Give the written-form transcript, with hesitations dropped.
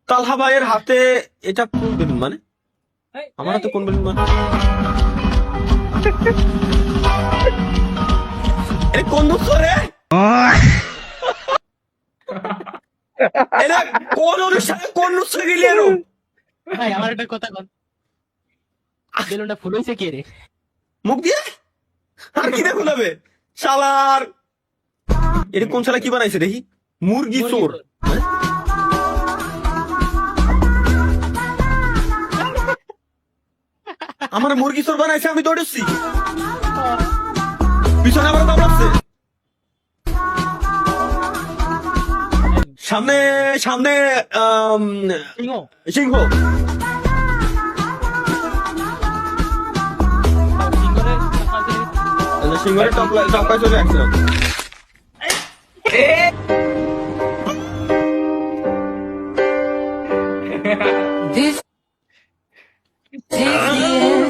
তালহা ভাইয়ের হাতে এটা কোন বেলুন মানে? আমার হাতে কোন বেলুন মানে? এটা কোন নুস্খা রে? এটা কোন অনুষ্ঠানে কোন নুস্খা গেলি আরো? ভাই আমার একটা কথা কন, বেলুনটা ফুল হয়েছে কে রে? মুখ দিয়ে আর কি দেখুন হবে শালার। এটা কোন শালা কি বানাইছে দেখি? মুরগি চোর। আমার মুরগি চোর বানাইছে, আমি দৌড়েছি পিছনে আবার দৌড়াচ্ছে। সামনে সামনে সিংহ। সিংহ। সিংহের টপকায় চলে আসছিলাম। This takes the end.